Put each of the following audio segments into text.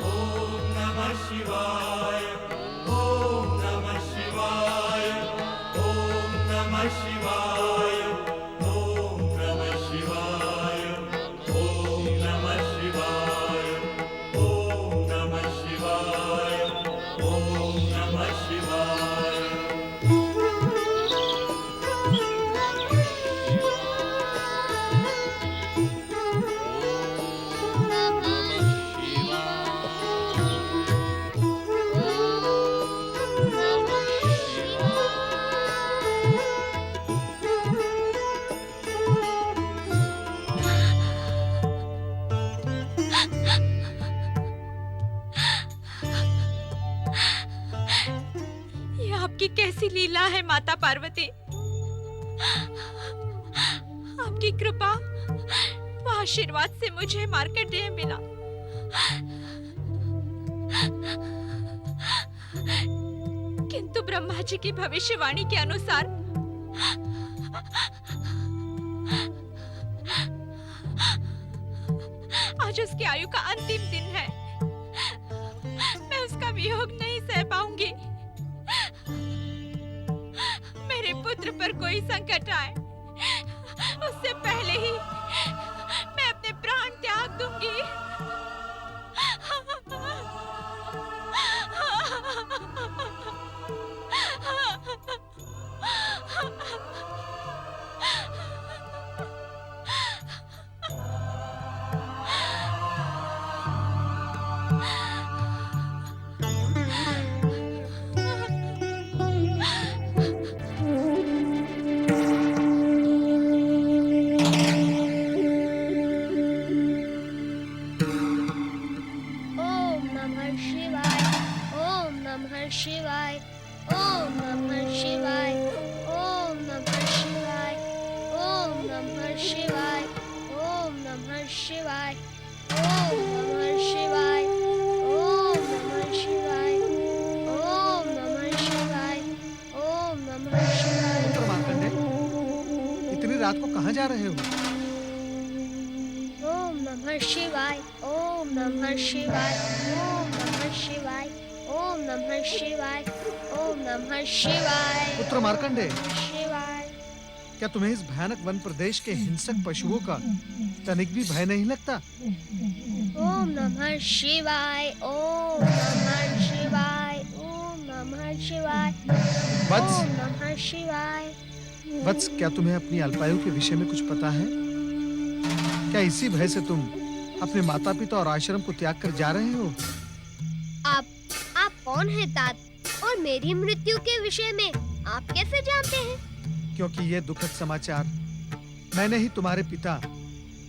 ओम नमः शिवाय, ओम नमः शिवाय, ओम नमः शिवाय, ओम नमः शिवाय, ओम नमः शिवाय, ओम नमः शिवाय, ओम नमः शिवाय। ये आपकी कैसी लीला है माता पार्वती। आपकी कृपा व आशीर्वाद से मुझे मार्कंडेय मिला। किंतु ब्रह्मा जी की भविष्यवाणी के अनुसार आज उसकी आयु का अंतिम दिन है। मैं उसका वियोग नहीं सह पाऊंगी। मेरे पुत्र पर कोई संकट आए उससे पहले ही मैं अपने प्राण त्याग दूंगी। ओम नमः शिवाय, ओम नमः शिवाय, ओम नमः शिवाय, ओम नमः शिवाय, ओम नमः शिवाय, ओम नमः शिवाय, ओम नमः शिवाय, ओम नमः शिवाय, ओम नमः शिवाय, ओम नमः शिवाय। पुत्र मार्कंडेय, इतनी रात को कहाँ जा रहे हो? ओम नमः शिवाय, ओम नमः शिवाय, ओम नमः शिवाय, ओम नमः शिवाय, ओम नमः शिवाय। पुत्र मार्कंडेय, शिवाय। क्या तुम्हें इस भयानक वन प्रदेश के हिंसक पशुओं का तनिक भी भय नहीं लगता? ओम नमः शिवाय, ओम नमः शिवाय, ओम नमः शिवाय, वत्स, ओम नमः शिवाय। वत्स, क्या तुम्हें अपनी अल्पायु के विषय में कुछ पता है? क्या इसी भय से तुम अपने माता पिता और आश्रम को त्याग कर जा रहे हो? आप कौन हैं तात? और मेरी मृत्यु के विषय में आप कैसे जानते हैं? क्योंकि ये दुखद समाचार मैंने ही तुम्हारे पिता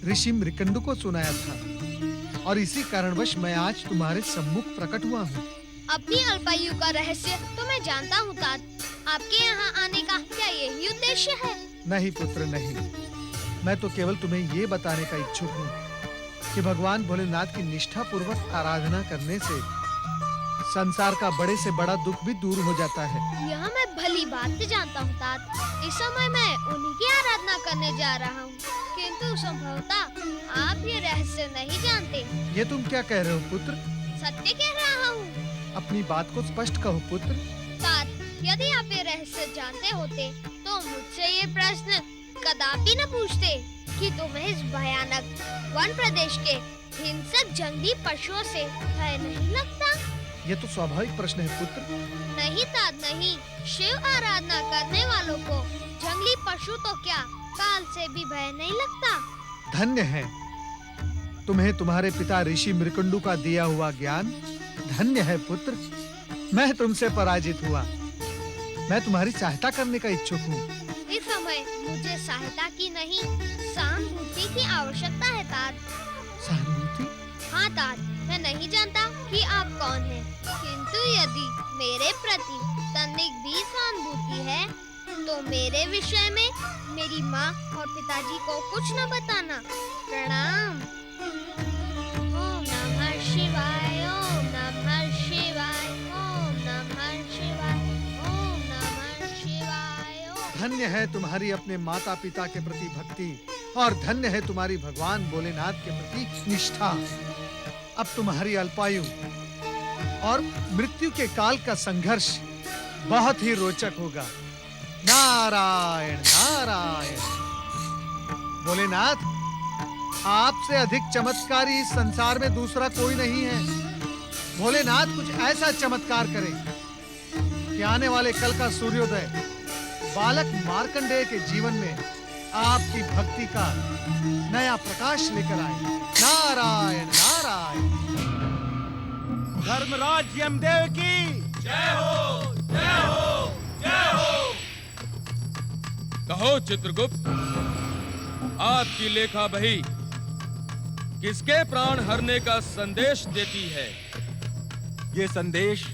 ऋषि मृकंडु को सुनाया था और इसी कारणवश मैं आज तुम्हारे सम्मुख प्रकट हुआ हूँ। अपनी अल्पायु का रहस्य तो मैं जानता हूँ तात। आपके यहाँ आने का क्या यही उद्देश्य है? नहीं पुत्र, नहीं। मैं तो केवल तुम्हें ये बताने का इच्छुक हूँ कि भगवान भोलेनाथ की निष्ठा पूर्वक आराधना करने से संसार का बड़े से बड़ा दुख भी दूर हो जाता है। यह मैं भली बात से जानता हूँ तात। इस समय मैं उन्हीं की आराधना करने जा रहा हूँ, किंतु संभवतः आप ये रहस्य नहीं जानते। ये तुम क्या कह रहे हो पुत्र? सत्य कह रहा हूँ अपनी बात को स्पष्ट कहो पुत्र। तात। यदि आप ये रहस्य जानते होते तो मुझसे ये प्रश्न कदापि न पूछते कि तुम्हें इस भयानक वन प्रदेश के हिंसक जंगली पशुओं से भय नहीं लगता। ये तो स्वाभाविक प्रश्न है पुत्र। नहीं तात नहीं। शिव आराधना करने वालों को जंगली पशु तो क्या काल से भी भय नहीं लगता। धन्य है तुम्हें तुम्हारे पिता ऋषि मृकंडु का दिया हुआ ज्ञान। धन्य है पुत्र, मैं तुमसे पराजित हुआ। मैं तुम्हारी सहायता करने का इच्छुक हूँ। इस समय मुझे सहायता की नहीं, सहानुभूति की आवश्यकता है तात। सहानुभूति? हाँ तात, मैं नहीं जानता कि आप कौन हैं, किंतु यदि मेरे प्रति तनिक भी सहानुभूति है तो मेरे विषय में मेरी माँ और पिताजी को कुछ न बताना। प्रणाम। ओम नमः शिवाय, ओम नमः शिवाय, ओम नमः शिवाय, ओम नमः शिवाय। धन्य है तुम्हारी अपने माता पिता के प्रति भक्ति और धन्य है तुम्हारी भगवान भोलेनाथ के प्रति निष्ठा। अब तुम्हारी अल्पायु और मृत्यु के काल का संघर्ष बहुत ही रोचक होगा। नारायण नारायण। भोलेनाथ, आपसे अधिक चमत्कारी इस संसार में दूसरा कोई नहीं है। भोलेनाथ कुछ ऐसा चमत्कार करें कि आने वाले कल का सूर्योदय बालक मार्कंडेय के जीवन में आपकी भक्ति का नया प्रकाश लेकर आए। नारायण नारायण। धर्मराज यमदेव की जय हो, जय हो, जय हो। कहो चित्रगुप्त, आपकी लेखा बही किसके प्राण हरने का संदेश देती है? ये संदेश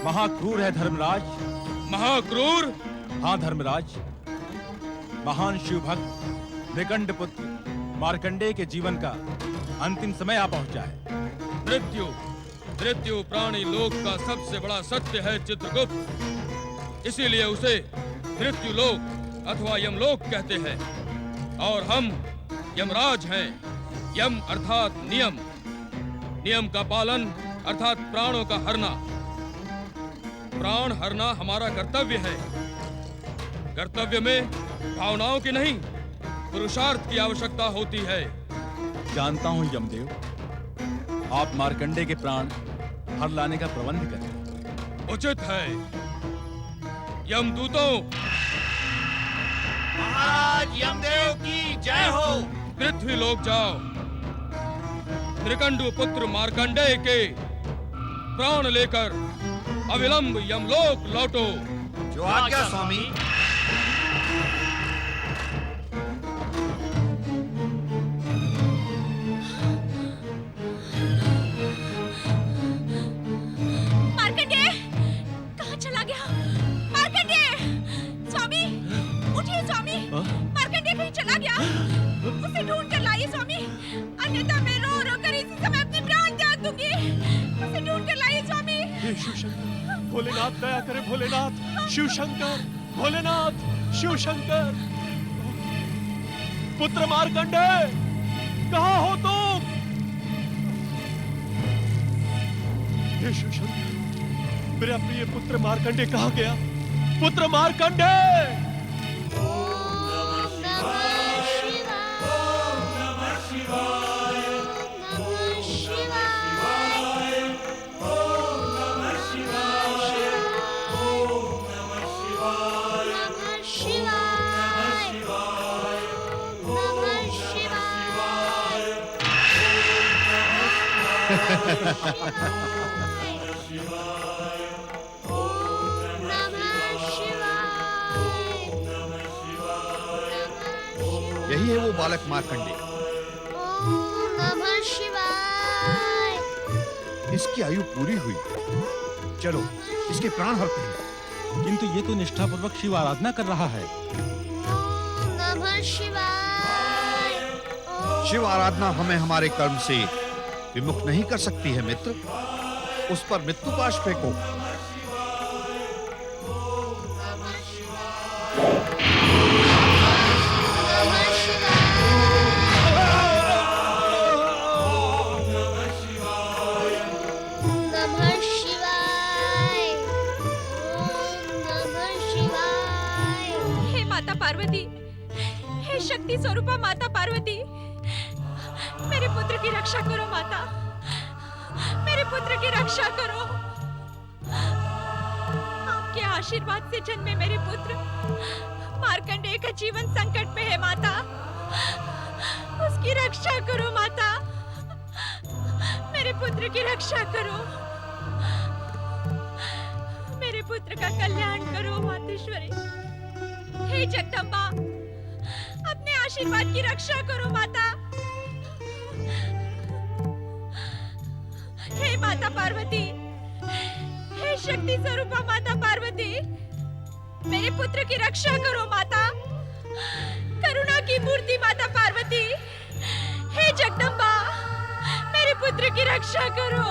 महाक्रूर है धर्मराज। महाक्रूर? हाँ धर्मराज, महान शिव भक्त निकंड पुत्र मार्कंडेय के जीवन का अंतिम समय आ पहुंचा है। मृत्यु मृत्यु प्राणी लोक का सबसे बड़ा सत्य है चित्रगुप्त, इसीलिए उसे मृत्यु लोक अथवा यमलोक कहते हैं। और हम यमराज हैं। यम अर्थात नियम, नियम का पालन अर्थात प्राणों का हरना। प्राण हरना हमारा कर्तव्य है। कर्तव्य में भावनाओं की नहीं, पुरुषार्थ की आवश्यकता होती है। जानता हूं यमदेव, आप मार्कंडेय के प्राण हर लाने का प्रबंध करें। उचित है। यमदूतों, महाराज यमदेव की जय हो। पृथ्वी लोक जाओ, त्रिकंडु पुत्र मार्कंडेय के प्राण लेकर अविलंब यमलोक लौटो। जो आज्ञा स्वामी। मार्कंडेय कहाँ चला गया? मार्कंडेय! स्वामी, उठिए स्वामी। मार्कंडेय कहीं चला गया? उसे ढूंढ कर लाइए स्वामी, अन्यथा मैं रो रो कर इसी समय अपने प्राण त्याग दूंगी। उसे ढूंढ कर लाइए स्वामी। हे शिव शंकर, भोलेनाथ दया करे। भोलेनाथ, शिव शंकर, भोलेनाथ, शिव शंकर। पुत्र मार्कंडेय, कहाँ हो तुम? हे शिव शंकर, मेरा प्रिय पुत्र मार्कंडेय कहाँ गया? पुत्र मार्कंडेय! यही है वो बालक मार्कंडेय। ओम नमः शिवाय। इसकी आयु पूरी हुई, चलो इसके प्राण हरते हैं। किंतु ये तो निष्ठापूर्वक शिव आराधना कर रहा है। ओम नमः शिवाय। शिव आराधना हमें हमारे कर्म से विमुख नहीं कर सकती है मित्र। उस पर मृत्यु पाश फेंको। नमः शिवाय। ओम नमः शिवाय। हे माता पार्वती, हे शक्ति स्वरूपा माता पार्वती, मेरे पुत्र की रक्षा करो माता, मेरे पुत्र की रक्षा करो। आपके आशीर्वाद से जन्मे मेरे पुत्र मार्कंडेय का जीवन संकट में है माता, उसकी रक्षा करो माता, मेरे पुत्र की रक्षा करो, मेरे पुत्र का कल्याण करो मातेश्वरी। हे जगदम्बा, अपने आशीर्वाद की रक्षा करो माता। हे माता पार्वती, हे शक्ति स्वरूपा माता पार्वती, मेरे पुत्र की रक्षा करो माता, करुणा की मूर्ति माता पार्वती। हे जगदम्बा, मेरे पुत्र की रक्षा करो।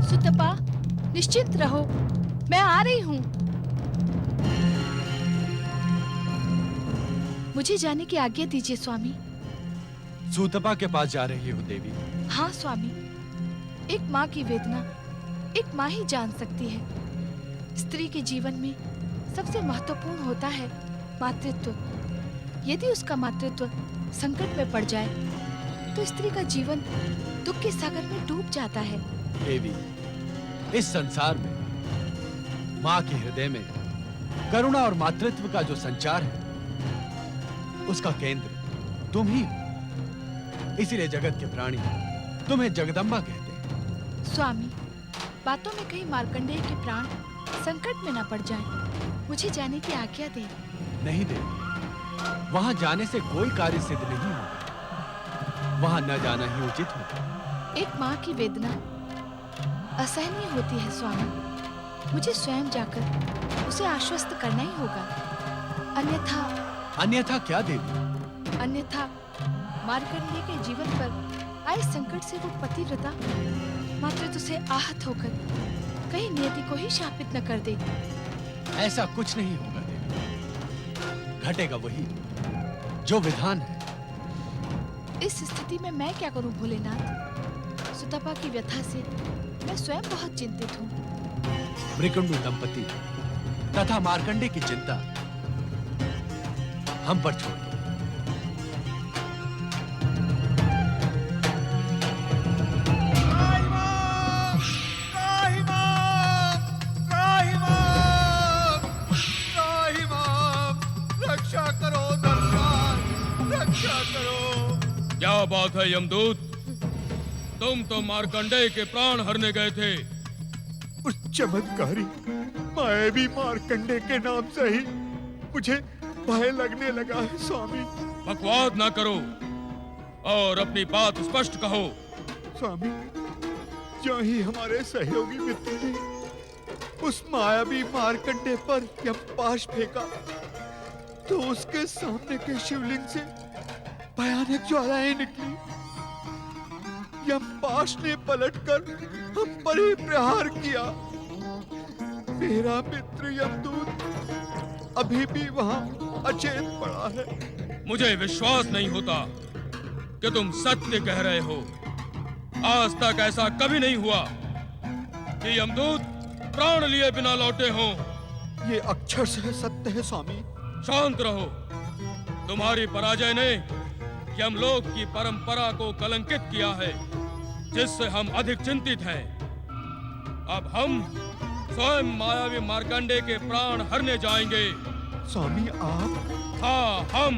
सुतपा, निश्चिंत रहो, मैं आ रही हूँ। मुझे जाने की आज्ञा दीजिए स्वामी। सूतपा के पास जा रही हो देवी? हाँ स्वामी, एक माँ की वेदना एक माँ ही जान सकती है। स्त्री के जीवन में सबसे महत्वपूर्ण होता है मातृत्व। यदि उसका मातृत्व संकट में पड़ जाए तो स्त्री का जीवन दुख के सागर में डूब जाता है। देवी, इस संसार में माँ के हृदय में करुणा और मातृत्व का जो संचार है, उसका केंद्र तुम ही हो। इसीलिए जगत के प्राणी तुम्हें जगदम्बा कहते हैं। स्वामी, बातों में कहीं मार्कंडेय के प्राण संकट में न पड़ जाएं। मुझे जाने की आज्ञा दे। नहीं देवी, वहां जाने से कोई कार्य सिद्ध नहीं होगा। वहां न जाना ही उचित होगा। एक माँ की वेदना असहनीय होती है स्वामी। मुझे स्वयं जाकर उसे आश्वस्त करना ही होगा। अन्यथा क्या देवी? अन्यथा मार्कंडेय के जीवन पर आए संकट से वो पतिव्रता मातृत्व से आहत होकर कहीं नियति को ही शापित न कर दे। ऐसा कुछ नहीं होगा देवी। घटेगा वही जो विधान है। इस स्थिति में मैं क्या करूं भोलेनाथ? सुतपा की व्यथा से मैं स्वयं बहुत चिंतित हूँ। मृकंडू दंपति तथा मार्कंडे की चिंता हम पर छोड़ दो। रक्षा करो दरबार, रक्षा करो। क्या बात है यमदूत? तुम तो मार्कंडेय के प्राण हरने गए थे। उस चमत्कारी मायावी मार्कंडेय के नाम से ही मुझे भय लगने लगा है स्वामी। बकवाद ना करो और अपनी बात स्पष्ट कहो। स्वामी, जो ही हमारे सहयोगी मित्र ने उस मायावी मार्कंडेय पर यमपाश फेंका तो उसके सामने के शिवलिंग से भयानक ज्वालाएं निकली। यमपाश ने पलटकर हम पर ही प्रहार किया। मेरा मित्र यमदूत अभी भी वहां अचेत पड़ा है। मुझे विश्वास नहीं होता कि तुम सत्य कह रहे हो। आज तक ऐसा कभी नहीं हुआ कि यमदूत प्राण लिए बिना लौटे हों। ये अक्षर से सत्य है स्वामी। शांत रहो। तुम्हारी पराजय ने यमलोक की परंपरा को कलंकित किया है, जिससे हम अधिक चिंतित हैं। अब हम स्वयं मायावी मार्कंडेय के प्राण हरने जाएंगे। स्वामी आप? हाँ, हम।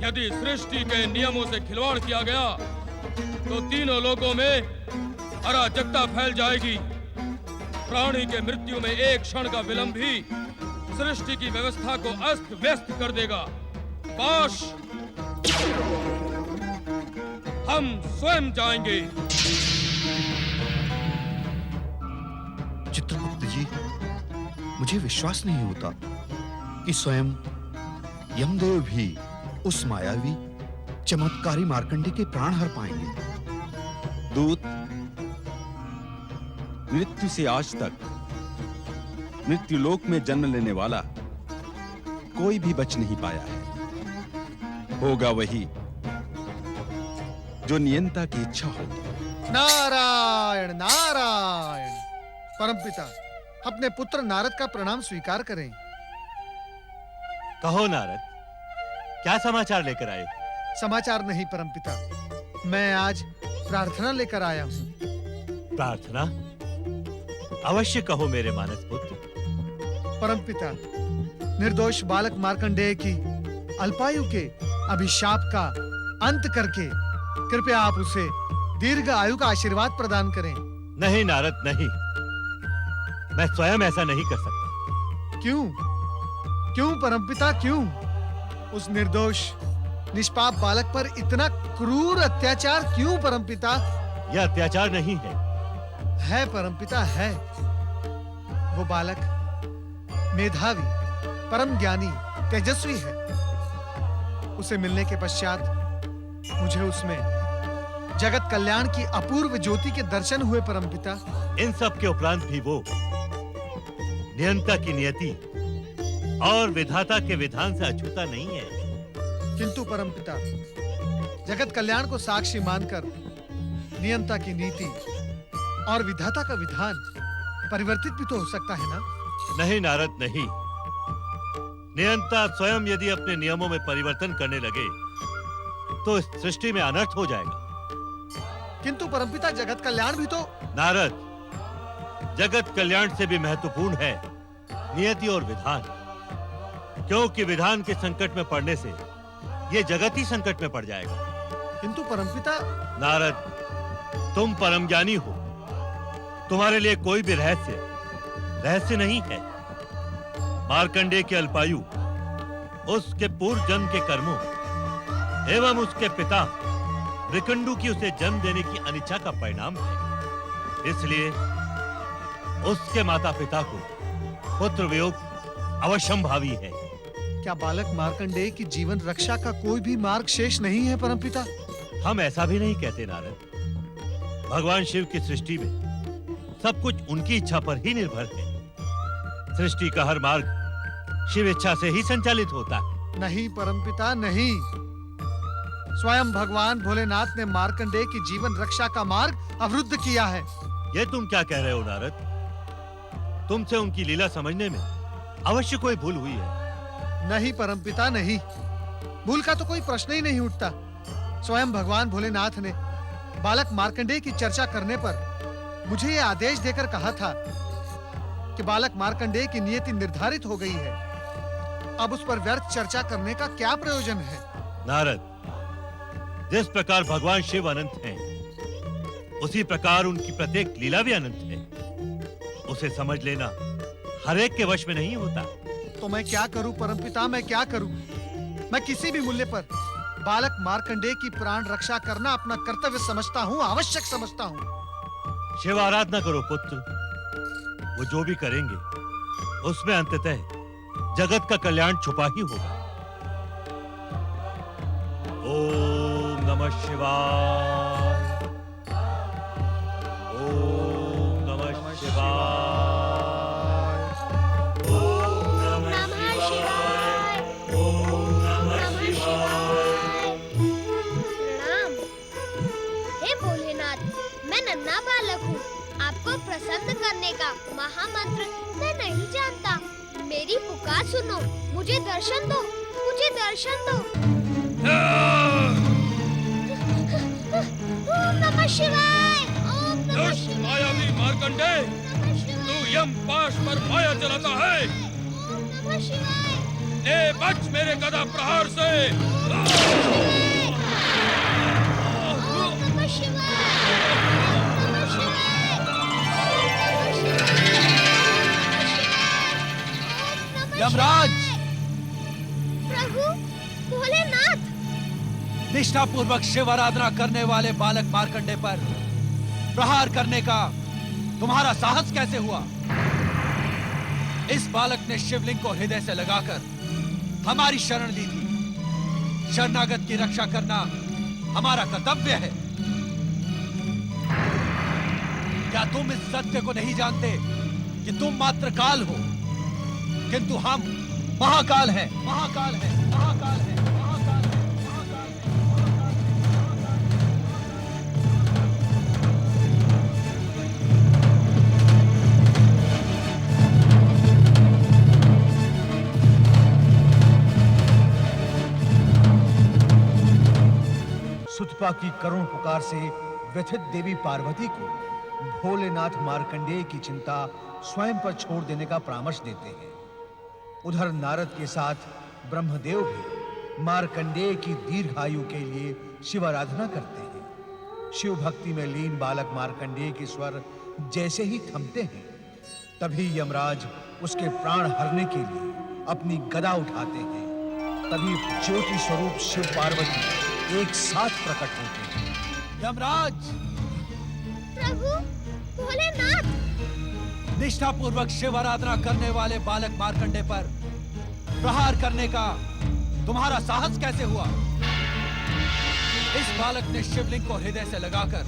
यदि सृष्टि के नियमों से खिलवाड़ किया गया तो तीनों लोकों में अराजकता फैल जाएगी। प्राणी के मृत्यु में एक क्षण का विलंब भी सृष्टि की व्यवस्था को अस्त व्यस्त कर देगा। पाश, हम स्वयं जाएंगे। चित्रगुप्त जी, मुझे विश्वास नहीं होता कि स्वयं यमदेव भी उस मायावी चमत्कारी मार्कंडेय के प्राण हर पाएंगे। दूत, मृत्यु से आज तक मृत्यु लोक में जन्म लेने वाला कोई भी बच नहीं पाया है। होगा वही जो नियंता की इच्छा होगी। नारायण नारायण। परमपिता, अपने पुत्र नारद का प्रणाम स्वीकार करें। कहो नारद, क्या समाचार लेकर आए? समाचार नहीं परमपिता, मैं आज प्रार्थना लेकर आया हूँ। प्रार्थना? अवश्य कहो मेरे मानस पुत्र। परमपिता, निर्दोष बालक मार्कंडेय की अल्पायु के अभिशाप का अंत करके कृपया आप उसे दीर्घ आयु का आशीर्वाद प्रदान करें। नहीं नारद, नहीं। मैं स्वयं ऐसा नहीं कर सकता। क्यों? क्यों परमपिता, क्यों? उस निर्दोष निष्पाप बालक पर इतना क्रूर अत्याचार क्यों परमपिता? यह अत्याचार नहीं है। है परमपिता, है। वो बालक मेधावी, परम ज्ञानी, तेजस्वी है। उसे मिलने के पश्चात मुझे उसमें जगत कल्याण की अपूर्व ज्योति के दर्शन हुए परमपिता। इन सब के उपरांत भी वो नियंता की नियति और विधाता के विधान से अछूता नहीं है। किंतु परमपिता, जगत कल्याण को साक्षी मानकर नियंता की नीति और विधाता का विधान परिवर्तित भी तो हो सकता है ना? नहीं नारद, नहीं। नियंता स्वयं यदि अपने नियमों में परिवर्तन करने लगे तो इस सृष्टि में अनर्थ हो जाएगा। किंतु परमपिता, जगत कल्याण भी तो। नारद, जगत कल्याण से भी महत्वपूर्ण है नियति और विधान, क्योंकि विधान के संकट में पड़ने से ये जगत ही संकट में पड़ जाएगा। किंतु परमपिता। नारद, तुम परम ज्ञानी हो, तुम्हारे लिए कोई भी रहस्य नहीं है। मार्कंडेय के अल्पायु उसके पूर्व जन्म के कर्मों एवं उसके पिता विकंडू की उसे जन्म देने की अनिच्छा का परिणाम है। इसलिए उसके माता पिता को पुत्र वियोग अवश्यंभावी है। क्या बालक मार्कंडेय की जीवन रक्षा का कोई भी मार्ग शेष नहीं है परमपिता? हम ऐसा भी नहीं कहते नारद। भगवान शिव की सृष्टि में सब कुछ उनकी इच्छा पर ही निर्भर है। सृष्टि का हर मार्ग शिव इच्छा से ही संचालित होता है। नहीं परमपिता, नहीं। स्वयं भगवान भोलेनाथ ने मार्कंडेय की जीवन रक्षा का मार्ग अवरुद्ध किया है। ये तुम क्या कह रहे हो नारद? तुमसे उनकी लीला समझने में अवश्य कोई भूल हुई है। नहीं परमपिता, नहीं। भूल का तो कोई प्रश्न ही नहीं उठता। स्वयं भगवान भोलेनाथ ने बालक मार्कंडेय की चर्चा करने पर मुझे यह आदेश देकर कहा था कि बालक मार्कंडेय की नियति निर्धारित हो गई है। अब उस पर व्यर्थ चर्चा करने का क्या प्रयोजन है? नारद, जिस प्रकार भगवान शिव अनंत हैं, उसी प्रकार उनकी प्रत्येक लीला भी अनंत है। उसे समझ लेना हर एक के वश में नहीं होता। तो मैं क्या करूं परमपिता, मैं क्या करूं? मैं किसी भी मूल्य पर बालक मार्कंडेय की प्राण रक्षा करना अपना कर्तव्य समझता हूं, आवश्यक समझता हूं। शिव आराधना करो पुत्र। वो जो भी करेंगे उसमें अंततः जगत का कल्याण छुपा ही होगा। ओम नमः शिवाय। ओम नमः शिवाय। ओम नमः शिवाय। ओम नमः शिवाय। प्रणाम। हे भोलेनाथ, मैं नन्हा बालक हूँ। आपको प्रसन्न करने का महामंत्र मैं नहीं जानता। मेरी पुकार सुनो, मुझे दर्शन दो, मुझे दर्शन दो। ओम नमः शिवाय। ओम नमः शिवाय। मायावी मार्कंडेय, तू यम पाश पर माया चलाता है। ओम नमः शिवाय। ए बच मेरे गदा प्रहार से। ओम नमः शिवाय। यमराज! प्रभु भोलेनाथ! निष्ठा पूर्वक शिव आराधना करने वाले बालक मार्कंडेय पर प्रहार करने का तुम्हारा साहस कैसे हुआ? इस बालक ने शिवलिंग को हृदय से लगाकर हमारी शरण ली थी। शरणागत की रक्षा करना हमारा कर्तव्य है। क्या तुम इस सत्य को नहीं जानते कि तुम मात्र काल हो, किंतु हम महाकाल हैं, महाकाल हैं, महाकाल हैं, महाकाल हैं, महाकाल हैं। सुतपा की करुण पुकार से व्यथित देवी पार्वती को भोलेनाथ मार्कंडेय की चिंता स्वयं पर छोड़ देने का परामर्श देते हैं। उधर नारद के साथ ब्रह्मदेव भी मार्कंडेय की दीर्घायु के लिए शिव आराधना करते हैं। शिव भक्ति में लीन बालक मार्कंडेय के स्वर जैसे ही थमते हैं, तभी यमराज उसके प्राण हरने के लिए अपनी गदा उठाते हैं। तभी ज्योति स्वरूप शिव पार्वती एक साथ प्रकट होते हैं। यमराज! प्रभु भोलेनाथ! निष्ठा पूर्वक शिव आराधना करने वाले बालक मार्कंडेय पर प्रहार करने का तुम्हारा साहस कैसे हुआ? इस बालक ने शिवलिंग को हृदय से लगाकर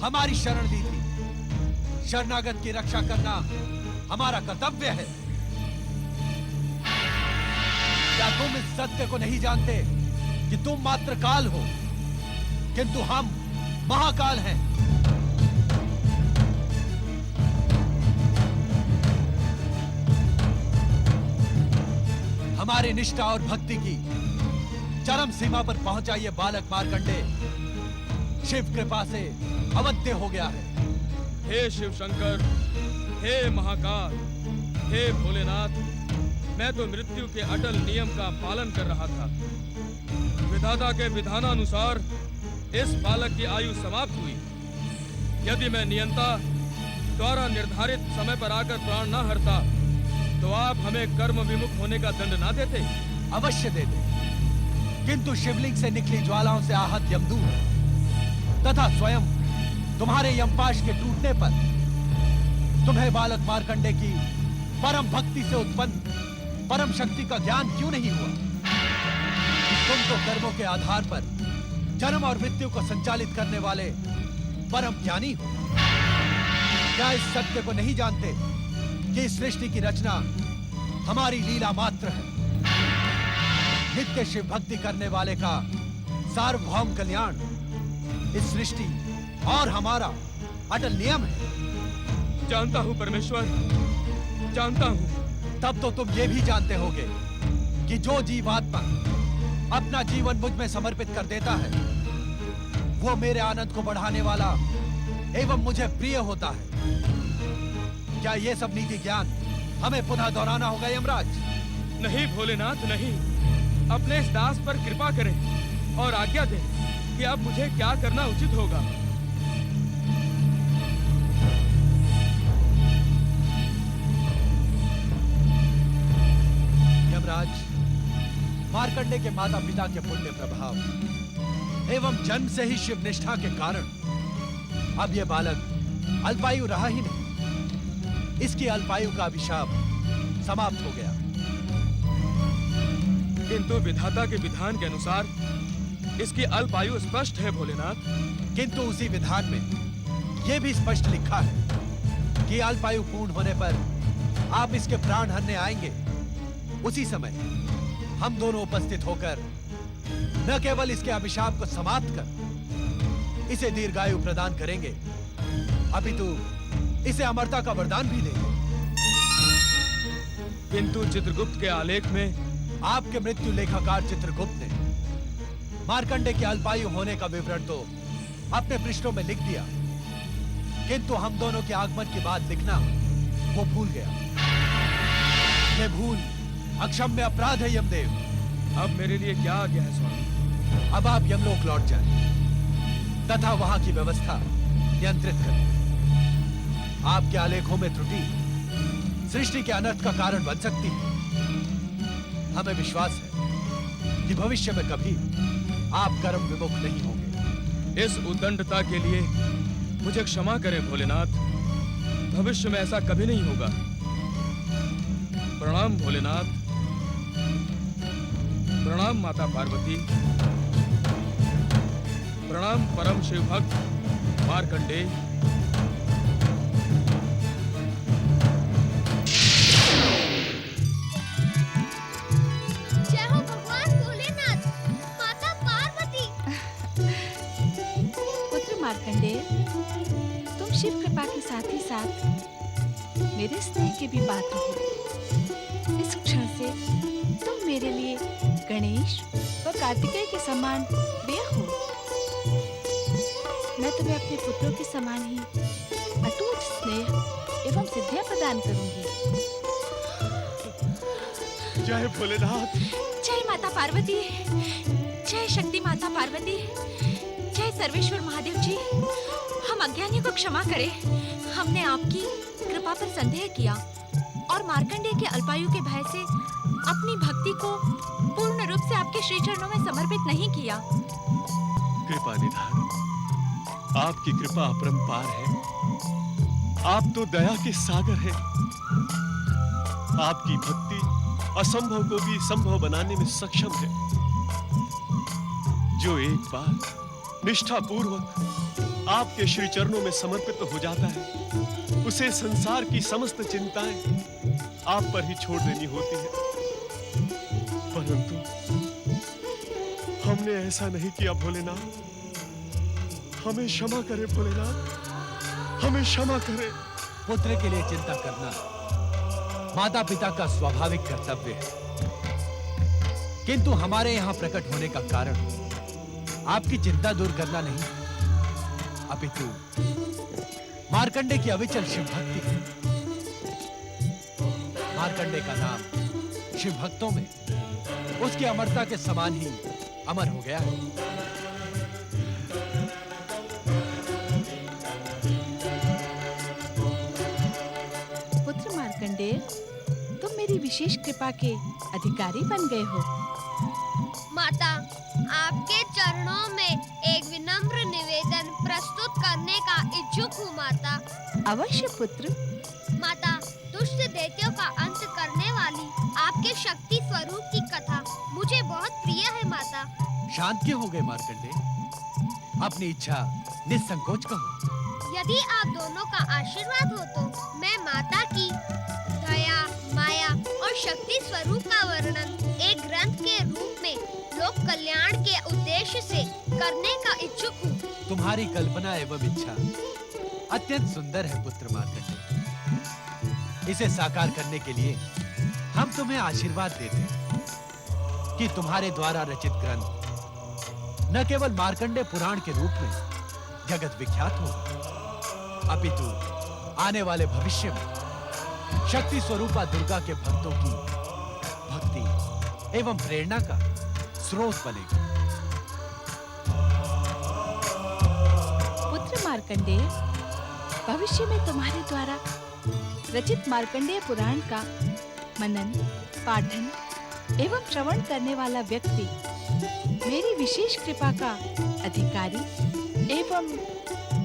हमारी शरण ली थी। शरणागत की रक्षा करना हमारा कर्तव्य है। क्या तुम इस सत्य को नहीं जानते कि तुम मात्र काल हो, किंतु हम महाकाल हैं? हमारी निष्ठा और भक्ति की चरम सीमा पर पहुंचा ये बालक मार्कंडे शिव कृपा से अवध्य हो गया है। हे शिव शंकर, हे महाकाल, हे भोलेनाथ, मैं तो मृत्यु के अटल नियम का पालन कर रहा था। विधाता के विधानानुसार इस बालक की आयु समाप्त हुई। यदि मैं नियंता द्वारा निर्धारित समय पर आकर प्राण न हरता तो आप हमें कर्म विमुख होने का दंड ना देते? अवश्य देते, किंतु शिवलिंग से निकली ज्वालाओं से आहत यमदूत तथा स्वयं तुम्हारे यमपाश के टूटने पर तुम्हें बालक मार्कंडे की परम भक्ति से उत्पन्न परम शक्ति का ज्ञान क्यों नहीं हुआ? तुम तो कर्मों के आधार पर जन्म और मृत्यु को संचालित करने वाले परम ज्ञानी हो। क्या इस सत्य को नहीं जानते कि इस सृष्टि की रचना हमारी लीला मात्र है? नित्य शिव भक्ति करने वाले का सार्वभौम कल्याण इस सृष्टि और हमारा अटल नियम है। जानता हूँ परमेश्वर, जानता हूँ। तब तो तुम ये भी जानते होगे कि जो जीवात्मा अपना जीवन मुझ में समर्पित कर देता है वो मेरे आनंद को बढ़ाने वाला एवं मुझे प्रिय होता है। क्या ये सब नीति ज्ञान हमें पुनः दोहराना होगा यमराज? नहीं भोलेनाथ, नहीं। अपने इस दास पर कृपा करें और आज्ञा दें कि अब मुझे क्या करना उचित होगा। यमराज, मार्कंडे के माता पिता के पुण्य प्रभाव एवं जन्म से ही शिव निष्ठा के कारण अब यह बालक अल्पायु रहा ही नहीं। इसकी अल्पायु का अभिशाप समाप्त हो गया। किंतु विधाता के विधान के अनुसार इसकी अल्पायु स्पष्ट है भोलेनाथ। किंतु उसी विधान में यह भी स्पष्ट लिखा है कि अल्पायु पूर्ण होने पर आप इसके प्राण हरने आएंगे। उसी समय हम दोनों उपस्थित होकर न केवल इसके अभिशाप को समाप्त कर इसे दीर्घायु प्रदान करेंगे, अपितु इसे अमरता का वरदान भी देंगे। किंतु चित्रगुप्त के आलेख में आपके मृत्यु लेखाकार चित्रगुप्त ने मार्कंडे के अल्पायु होने का विवरण तो अपने पृष्ठों में लिख दिया, किंतु हम दोनों के आगमन की बात लिखना वो भूल गया। ये भूल अक्षम्य अपराध है यमदेव। अब मेरे लिए क्या आज्ञा है स्वामी? अब आप यमलोक लौट जाएं तथा वहां की व्यवस्था नियंत्रित करें। आपके आलेखों में त्रुटि सृष्टि के अनर्थ का कारण बन सकती है। हमें विश्वास है कि भविष्य में कभी आप कर्म विमुख नहीं होंगे। इस उद्दंडता के लिए मुझे क्षमा करें भोलेनाथ। भविष्य में ऐसा कभी नहीं होगा। प्रणाम भोलेनाथ। प्रणाम माता पार्वती। प्रणाम परम शिव भक्त मार्कंडे। जय हो भगवान भोलेनाथ, माता पार्वती। पुत्र मार्कंडे, तुम शिव कृपा के साथ ही साथ मेरे स्नेह के भी पात्र हो। इस क्षण से तुम मेरे लिए गणेश व कार्तिकेय के समान प्रिय हो। मैं तुम्हें अपने पुत्रों के समान ही अटूट स्नेह एवं सिद्धियां प्रदान करूंगी। जय भोलेनाथ। जय माता पार्वती, जय शक्ति माता पार्वती, जय सर्वेश्वर महादेव जी। हम अज्ञानियों को क्षमा करें। हमने आपकी कृपा पर संदेह किया और मार्कंडेय के अल्पायु के भय से अपनी भक्ति को पूर्ण रूप से आपके श्री चरणों में समर्पित नहीं किया। कृपा निधान, आपकी कृपा अपरंपार है। आप तो दया के सागर हैं। आपकी भक्ति असंभव को भी संभव बनाने में सक्षम है। जो एक बार निष्ठा पूर्वक आपके श्री चरणों में समर्पित हो जाता है, उसे संसार की समस्त चिंताएं आप पर ही छोड़ देनी होती है। परंतु हमने ऐसा नहीं किया भोलेनाथ। हमें क्षमा करे भोलेनाथ, हमें क्षमा करे। पुत्र के लिए चिंता करना माता पिता का स्वाभाविक कर्तव्य है, किंतु हमारे यहां प्रकट होने का कारण आपकी चिंता दूर करना नहीं, अपितु मार्कंडे की अविचल शिव भक्ति है। मार्कंडे का नाम शिव भक्तों में उसकी अमरता के समान ही अमर हो गया है। पुत्र मार्कंडेय, तुम मेरी विशेष कृपा के अधिकारी बन गए हो। माता, आपके चरणों में एक विनम्र निवेदन प्रस्तुत करने का इच्छुक हूँ माता। अवश्य पुत्र। माता, दुष्ट दैत्यों का अंत करने वाली आपके शक्ति स्वरूप की कथा मुझे बहुत प्रिय है माता। शांत क्यों हो गए मार्कंडे? अपनी इच्छा निसंकोच कहो। यदि आप दोनों का आशीर्वाद हो तो मैं माता की दया, माया और शक्ति स्वरूप का वर्णन एक ग्रंथ के रूप में लोक कल्याण के उद्देश्य से करने का इच्छुक हूँ। तुम्हारी कल्पना एवं इच्छा अत्यंत सुंदर है पुत्र मार्कंडे। इसे साकार करने के लिए हम तुम्हें आशीर्वाद देते हैं कि तुम्हारे द्वारा रचित ग्रंथ न केवल मार्कंडे पुराण के रूप में जगत विख्यात होगा, अपितु आने वाले भविष्य में शक्ति स्वरूपा दुर्गा के भक्तों की भक्ति एवं प्रेरणा का स्रोत बनेगा। पुत्र मार्कंडेय, भविष्य में तुम्हारे द्वारा रचित मार्कंडेय पुराण का मनन, पाठन एवं श्रवण करने वाला व्यक्ति मेरी विशेष कृपा का अधिकारी एवं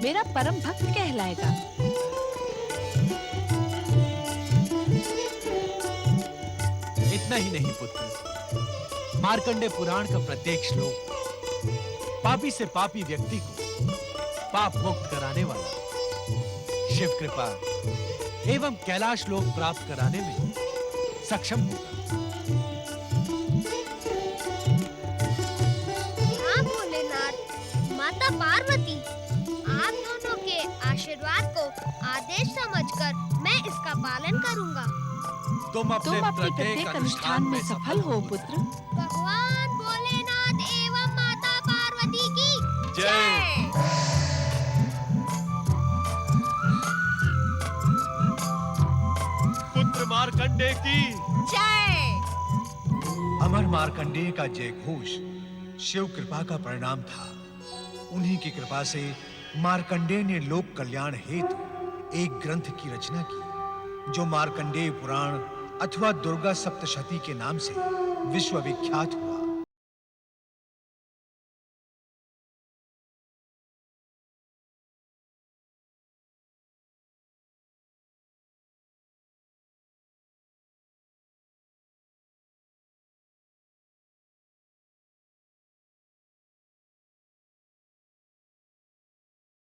मेरा परम भक्त कहलाएगा। इतना ही नहीं पुत्र, मार्कंडे पुराण का प्रत्येक श्लोक पापी से पापी व्यक्ति को पाप मुक्त कराने वाला, शिव कृपा एवं कैलाश लोक प्राप्त कराने में सक्षम होगा। हाँ भोलेनाथ, माता पार्वती, आप दोनों के आशीर्वाद को आदेश समझकर मैं इसका पालन करूंगा। तुम अपने प्रत्येक अनुष्ठान में सफल हो पुत्र। भगवान भोलेनाथ एवं माता पार्वती की जय। पुत्र मार्कंडे की जय। अमर मार्कंडेय का जय घोष शिव कृपा का परिणाम था। उन्हीं की कृपा से मार्कंडेय ने लोक कल्याण हेतु एक ग्रंथ की रचना की, जो मार्कंडेय पुराण अथवा दुर्गा सप्तशती के नाम से विश्व विख्यात हुआ।